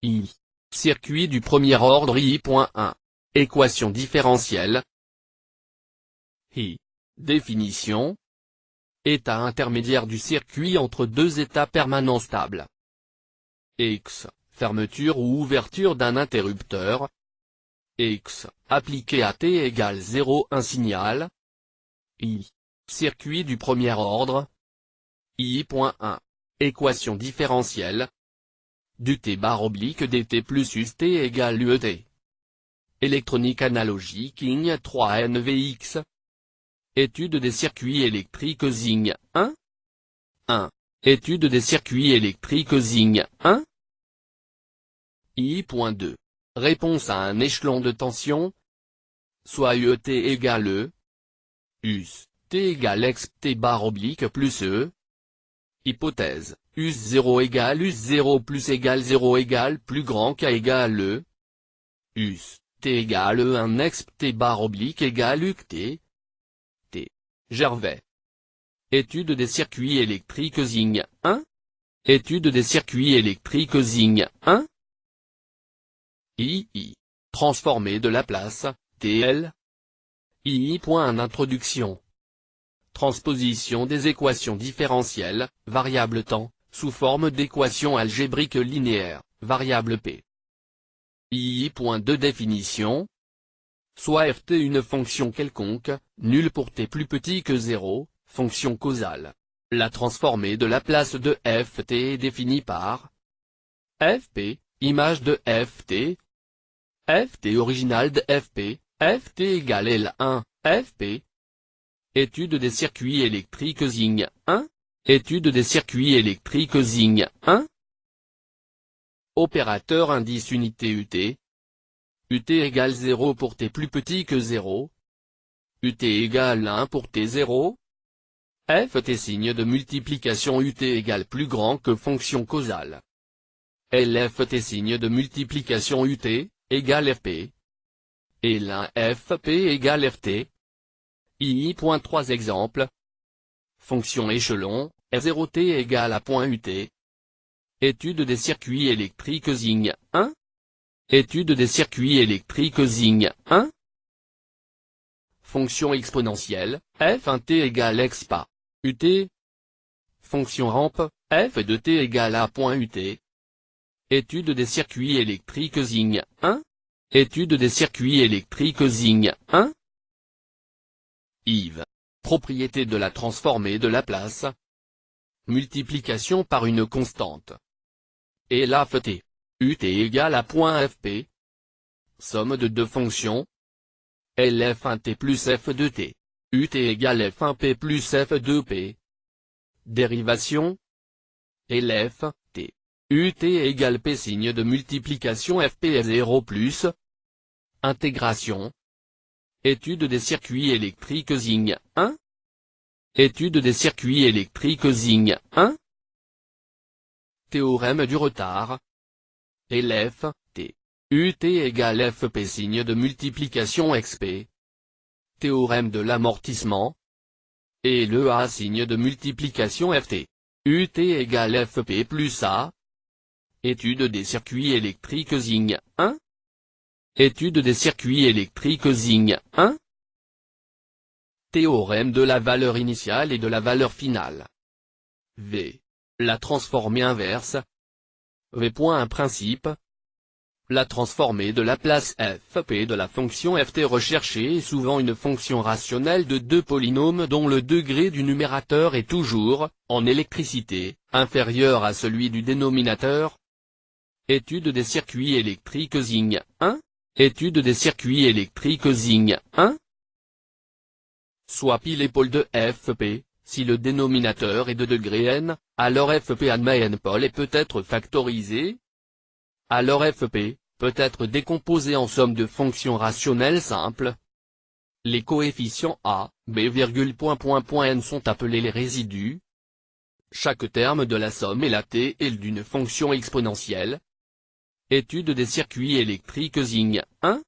I. Circuit du premier ordre I.1. Équation différentielle. I. Définition. État intermédiaire du circuit entre deux états permanents stables. X. Fermeture ou ouverture d'un interrupteur. X. Appliqué à t égale 0 un signal. I. Circuit du premier ordre. I.1. Équation différentielle. Du t bar oblique dt plus ut égale uet. Électronique analogique IN 3 NVX. Étude des circuits électriques IN 1. 1. Étude des circuits électriques IN 1. I.2. Réponse à un échelon de tension. Soit uet égale E. Us, t égale x t bar oblique plus E. Hypothèse, us0 égale us0 plus égale 0 égale plus grand qu'à égale E. Us, t égale E1 x t bar oblique égale uct. T. Gervais. Étude des circuits électriques IN 1. Étude des circuits électriques IN 1. II. Transformé de Laplace, TL. II. Introduction. Transposition des équations différentielles, variable temps, sous forme d'équation algébrique linéaire, variable p. II.2 Définition. Soit ft une fonction quelconque, nulle pour t plus petit que 0, fonction causale. La transformée de Laplace de ft est définie par fp, image de ft. Ft original de fp, ft égale L1, fp. Étude des circuits électriques IN 1. Étude des circuits électriques IN 1. Opérateur indice unité ut. Ut égale 0 pour t plus petit que 0. Ut égale 1 pour t0. Ft signe de multiplication ut égale plus grand que fonction causale. Lft signe de multiplication ut, égale fp. Et l'un fp égale ft. II.3 Exemple. Fonction échelon, f0t égale à point ut. Étude des circuits électriques IN 1. Étude des circuits électriques IN 1. Fonction exponentielle, f1t égale expa. ut. Fonction rampe, f de t égale à point ut. Étude des circuits électriques IN 1. Étude des circuits électriques IN 1. IV. Propriété de la transformée de Laplace. Multiplication par une constante. Et la ft. ut égale à point fp. Somme de deux fonctions. Lf1t plus f de t. ut égale f1p plus f de p. Dérivation. Lf, t. ut égale p signe de multiplication fp est 0 plus. Intégration. Étude des circuits électriques IN 1. Étude des circuits électriques IN 1. Théorème du retard. Lf, t. ut égale fp signe de multiplication xp. Théorème de l'amortissement. Et le a signe de multiplication ft. ut égale fp plus a. Étude des circuits électriques IN 1. Étude des circuits électriques IN 1. Théorème de la valeur initiale et de la valeur finale. V. La transformée inverse. V. Un principe. La transformée de Laplace fp de la fonction ft recherchée est souvent une fonction rationnelle de deux polynômes dont le degré du numérateur est toujours, en électricité, inférieur à celui du dénominateur. Étude des circuits électriques IN 1. Étude des circuits électriques IN 1. Soit pi l'épaule de fp, si le dénominateur est de degré n, alors fp admet n pôle et peut être factorisé. Alors fp peut être décomposé en somme de fonctions rationnelles simples. Les coefficients a, b, n sont appelés les résidus. Chaque terme de la somme est la t et d'une fonction exponentielle. Étude des circuits électriques IN 1.